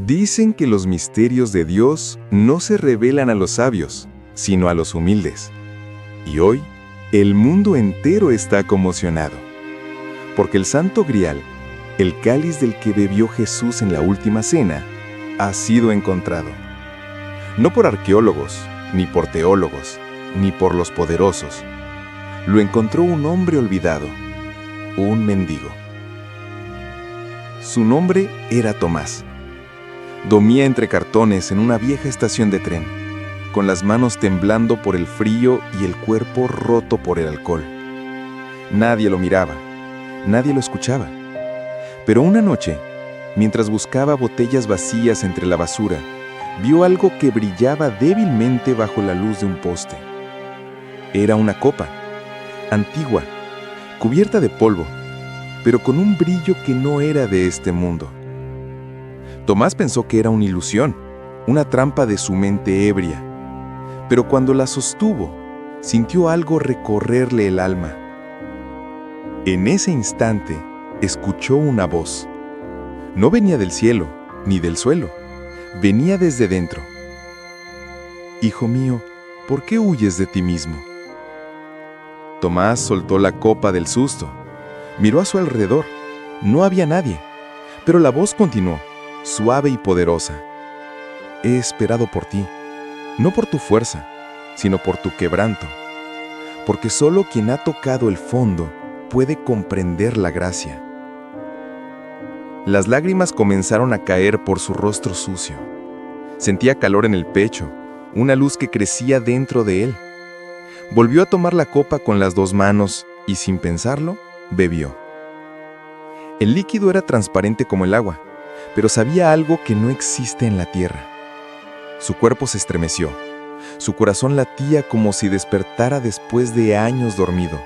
Dicen que los misterios de Dios no se revelan a los sabios, sino a los humildes. Y hoy, el mundo entero está conmocionado, porque el Santo Grial, el cáliz del que bebió Jesús en la última cena, ha sido encontrado. No por arqueólogos, ni por teólogos, ni por los poderosos. Lo encontró un hombre olvidado, un mendigo. Su nombre era Tomás. Dormía entre cartones en una vieja estación de tren, con las manos temblando por el frío y el cuerpo roto por el alcohol. Nadie lo miraba, nadie lo escuchaba. Pero una noche, mientras buscaba botellas vacías entre la basura, vio algo que brillaba débilmente bajo la luz de un poste. Era una copa, antigua, cubierta de polvo, pero con un brillo que no era de este mundo. Tomás pensó que era una ilusión, una trampa de su mente ebria, pero cuando la sostuvo, sintió algo recorrerle el alma. En ese instante, escuchó una voz. No venía del cielo, ni del suelo, venía desde dentro. «Hijo mío, ¿por qué huyes de ti mismo?» Tomás soltó la copa del susto. Miró a su alrededor. No había nadie, pero la voz continuó, suave y poderosa. «He esperado por ti, no por tu fuerza, sino por tu quebranto, porque solo quien ha tocado el fondo puede comprender la gracia». Las lágrimas comenzaron a caer por su rostro sucio. Sentía calor en el pecho, una luz que crecía dentro de él. Volvió a tomar la copa con las dos manos y, sin pensarlo, bebió. El líquido era transparente como el agua, pero sabía algo que no existe en la tierra. Su cuerpo se estremeció. Su corazón latía como si despertara después de años dormido.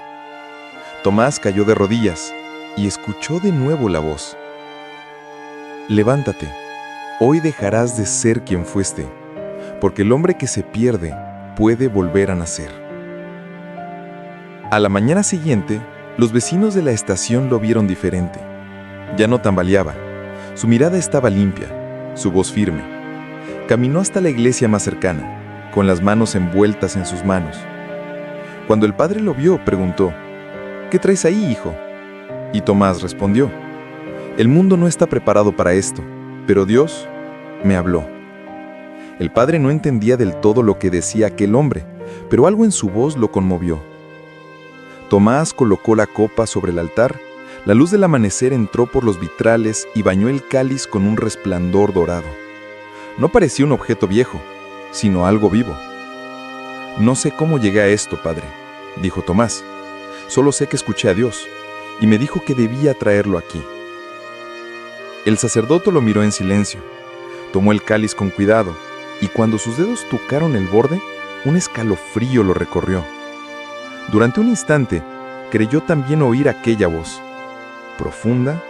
Tomás cayó de rodillas y escuchó de nuevo la voz. «Levántate, hoy dejarás de ser quien fuiste, porque el hombre que se pierde puede volver a nacer». A la mañana siguiente, los vecinos de la estación lo vieron diferente. Ya no tambaleaba. Su mirada estaba limpia, su voz firme. Caminó hasta la iglesia más cercana, con las manos envueltas en sus manos. Cuando el padre lo vio, preguntó: «¿Qué traes ahí, hijo?» Y Tomás respondió: «El mundo no está preparado para esto, pero Dios me habló». El padre no entendía del todo lo que decía aquel hombre, pero algo en su voz lo conmovió. Tomás colocó la copa sobre el altar. La luz del amanecer entró por los vitrales y bañó el cáliz con un resplandor dorado. No parecía un objeto viejo, sino algo vivo. «No sé cómo llegué a esto, padre», dijo Tomás. «Solo sé que escuché a Dios, y me dijo que debía traerlo aquí». El sacerdote lo miró en silencio. Tomó el cáliz con cuidado, y cuando sus dedos tocaron el borde, un escalofrío lo recorrió. Durante un instante, creyó también oír aquella voz, profunda,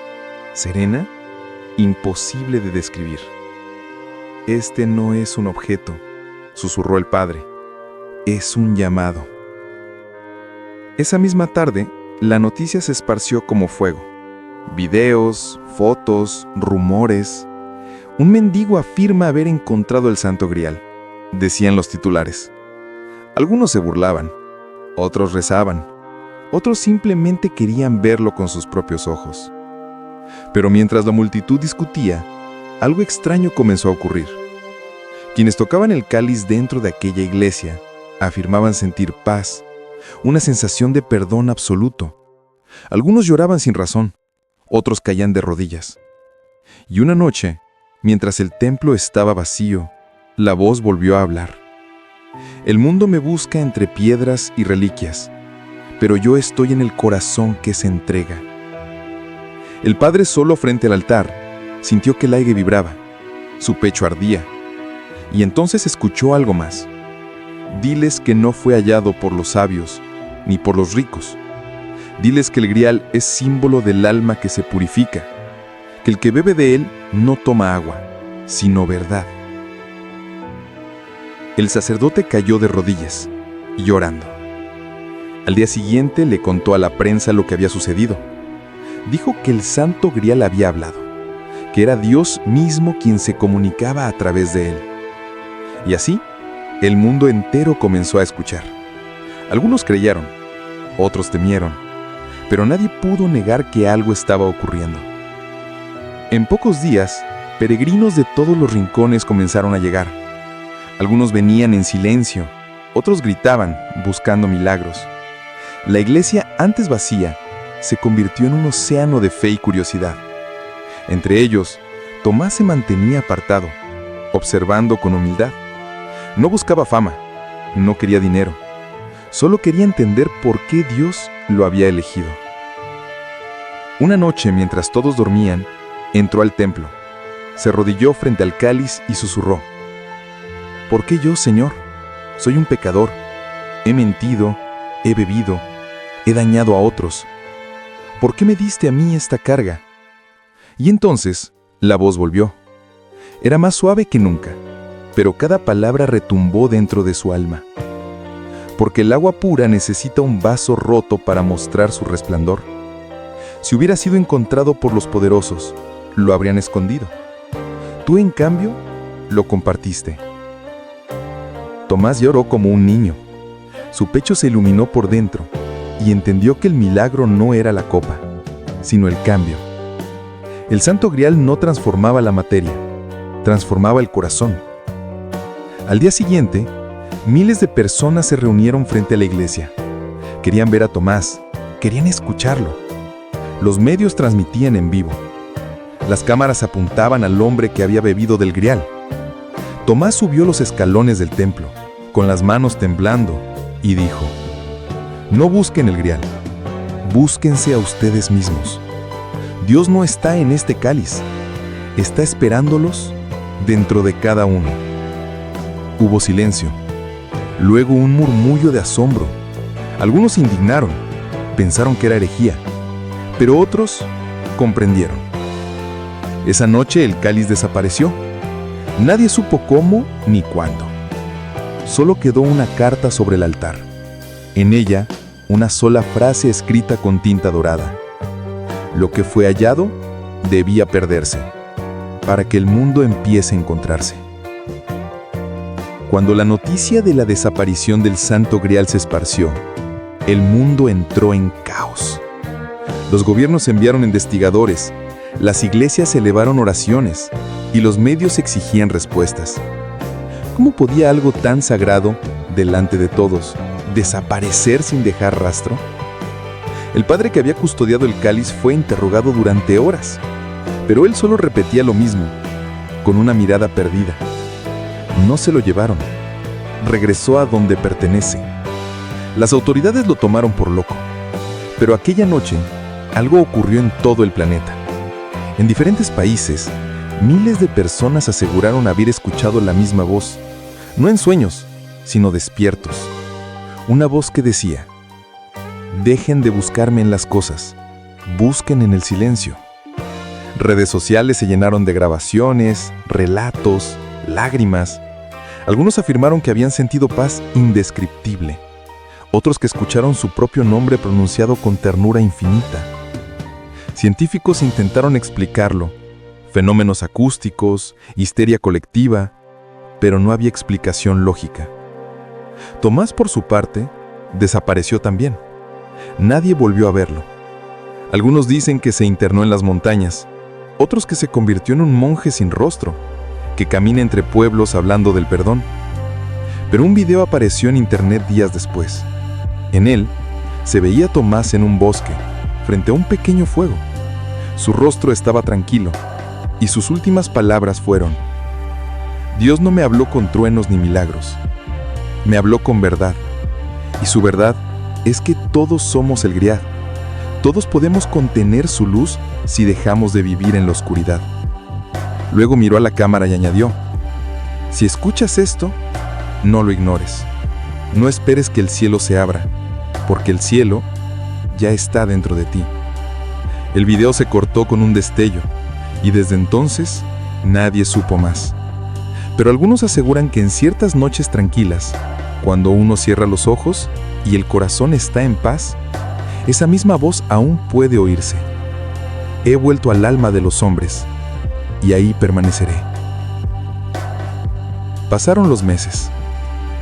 serena, imposible de describir. «Este no es un objeto», susurró el padre, «es un llamado». Esa misma tarde, la noticia se esparció como fuego. Videos, fotos, rumores. «Un mendigo afirma haber encontrado el Santo Grial», decían los titulares. Algunos se burlaban, otros rezaban, otros simplemente querían verlo con sus propios ojos. Pero mientras la multitud discutía, algo extraño comenzó a ocurrir. Quienes tocaban el cáliz dentro de aquella iglesia afirmaban sentir paz, una sensación de perdón absoluto. Algunos lloraban sin razón, otros caían de rodillas. Y una noche, mientras el templo estaba vacío, la voz volvió a hablar. «El mundo me busca entre piedras y reliquias, pero yo estoy en el corazón que se entrega». El padre, solo frente al altar, sintió que el aire vibraba, su pecho ardía, y entonces escuchó algo más. «Diles que no fue hallado por los sabios, ni por los ricos. Diles que el Grial es símbolo del alma que se purifica, que el que bebe de él no toma agua, sino verdad». El sacerdote cayó de rodillas, llorando. Al día siguiente le contó a la prensa lo que había sucedido. Dijo que el Santo Grial había hablado, que era Dios mismo quien se comunicaba a través de él. Y así, el mundo entero comenzó a escuchar. Algunos creyeron, otros temieron, pero nadie pudo negar que algo estaba ocurriendo. En pocos días, peregrinos de todos los rincones comenzaron a llegar. Algunos venían en silencio, otros gritaban, buscando milagros. La iglesia, antes vacía, se convirtió en un océano de fe y curiosidad. Entre ellos, Tomás se mantenía apartado, observando con humildad. No buscaba fama, no quería dinero, solo quería entender por qué Dios lo había elegido. Una noche, mientras todos dormían, entró al templo, se arrodilló frente al cáliz y susurró: ¿Por qué yo, Señor? Soy un pecador, he mentido, he bebido, he dañado a otros. ¿Por qué me diste a mí esta carga? Y entonces la voz volvió. Era más suave que nunca, pero cada palabra retumbó dentro de su alma. Porque el agua pura necesita un vaso roto para mostrar su resplandor. Si hubiera sido encontrado por los poderosos, lo habrían escondido. Tú, en cambio, lo compartiste. Tomás lloró como un niño. Su pecho se iluminó por dentro y entendió que el milagro no era la copa, sino el cambio. El Santo Grial no transformaba la materia, transformaba el corazón. Al día siguiente, miles de personas se reunieron frente a la iglesia. Querían ver a Tomás, querían escucharlo. Los medios transmitían en vivo. Las cámaras apuntaban al hombre que había bebido del Grial. Tomás subió los escalones del templo, con las manos temblando, y dijo: No busquen el Grial, búsquense a ustedes mismos. Dios no está en este cáliz, está esperándolos dentro de cada uno. Hubo silencio, luego un murmullo de asombro. Algunos se indignaron, pensaron que era herejía, pero otros comprendieron. Esa noche el cáliz desapareció. Nadie supo cómo ni cuándo. Solo quedó una carta sobre el altar. En ella, una sola frase escrita con tinta dorada: Lo que fue hallado debía perderse, para que el mundo empiece a encontrarse. Cuando la noticia de la desaparición del Santo Grial se esparció, el mundo entró en caos. Los gobiernos enviaron investigadores, las iglesias elevaron oraciones y los medios exigían respuestas. ¿Cómo podía algo tan sagrado, delante de todos, desaparecer sin dejar rastro? El padre que había custodiado el cáliz fue interrogado durante horas, pero él solo repetía lo mismo, con una mirada perdida. No se lo llevaron. Regresó a donde pertenece. Las autoridades lo tomaron por loco. Pero aquella noche, algo ocurrió en todo el planeta. En diferentes países, miles de personas aseguraron haber escuchado la misma voz, no en sueños, sino despiertos. Una voz que decía: Dejen de buscarme en las cosas, busquen en el silencio. Redes sociales se llenaron de grabaciones, relatos, lágrimas. Algunos afirmaron que habían sentido paz indescriptible, otros que escucharon su propio nombre pronunciado con ternura infinita. Científicos intentaron explicarlo, fenómenos acústicos, histeria colectiva, pero no había explicación lógica. Tomás, por su parte, desapareció también. Nadie volvió a verlo. Algunos dicen que se internó en las montañas, otros que se convirtió en un monje sin rostro, que camina entre pueblos hablando del perdón. Pero un video apareció en internet días después. En él, se veía a Tomás en un bosque, frente a un pequeño fuego. Su rostro estaba tranquilo, y sus últimas palabras fueron: Dios no me habló con truenos ni milagros, me habló con verdad, y su verdad es que todos somos el Grial. Todos podemos contener su luz si dejamos de vivir en la oscuridad. Luego miró a la cámara y añadió: Si escuchas esto, no lo ignores. No esperes que el cielo se abra, porque el cielo ya está dentro de ti. El video se cortó con un destello, y desde entonces nadie supo más. Pero algunos aseguran que en ciertas noches tranquilas, cuando uno cierra los ojos y el corazón está en paz, esa misma voz aún puede oírse: He vuelto al alma de los hombres, y ahí permaneceré. Pasaron los meses.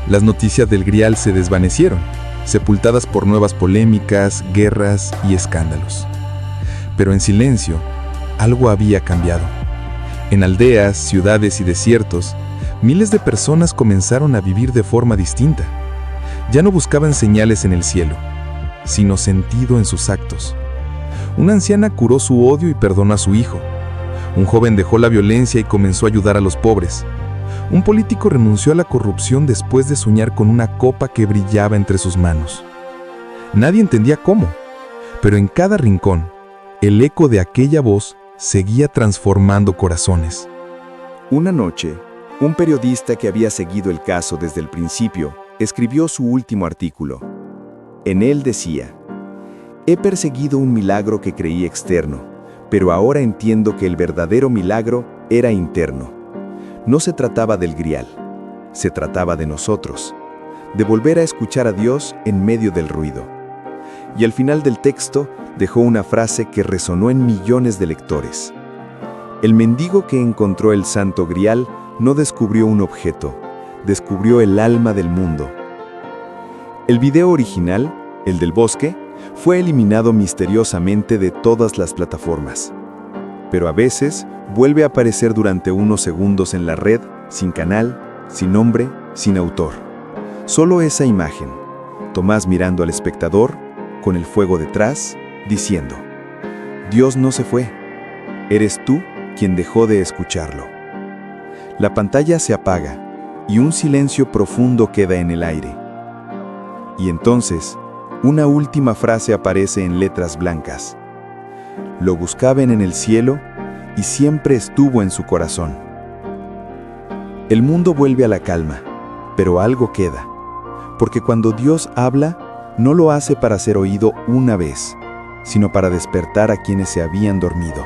Las noticias del Grial se desvanecieron, sepultadas por nuevas polémicas, guerras y escándalos. Pero en silencio, algo había cambiado. En aldeas, ciudades y desiertos, miles de personas comenzaron a vivir de forma distinta. Ya no buscaban señales en el cielo, sino sentido en sus actos. Una anciana curó su odio y perdonó a su hijo. Un joven dejó la violencia y comenzó a ayudar a los pobres. Un político renunció a la corrupción después de soñar con una copa que brillaba entre sus manos. Nadie entendía cómo, pero en cada rincón, el eco de aquella voz seguía transformando corazones. Una noche, un periodista que había seguido el caso desde el principio escribió su último artículo. En él decía: «He perseguido un milagro que creí externo, pero ahora entiendo que el verdadero milagro era interno. No se trataba del Grial, se trataba de nosotros, de volver a escuchar a Dios en medio del ruido». Y al final del texto dejó una frase que resonó en millones de lectores. El mendigo que encontró el Santo Grial no descubrió un objeto, descubrió el alma del mundo. El video original, el del bosque, fue eliminado misteriosamente de todas las plataformas. Pero a veces vuelve a aparecer durante unos segundos en la red, sin canal, sin nombre, sin autor. Solo esa imagen, Tomás mirando al espectador, con el fuego detrás, diciendo: «Dios no se fue, eres tú quien dejó de escucharlo». La pantalla se apaga y un silencio profundo queda en el aire. Y entonces, una última frase aparece en letras blancas: «Lo buscaban en el cielo y siempre estuvo en su corazón». El mundo vuelve a la calma, pero algo queda, porque cuando Dios habla, no lo hace para ser oído una vez, sino para despertar a quienes se habían dormido.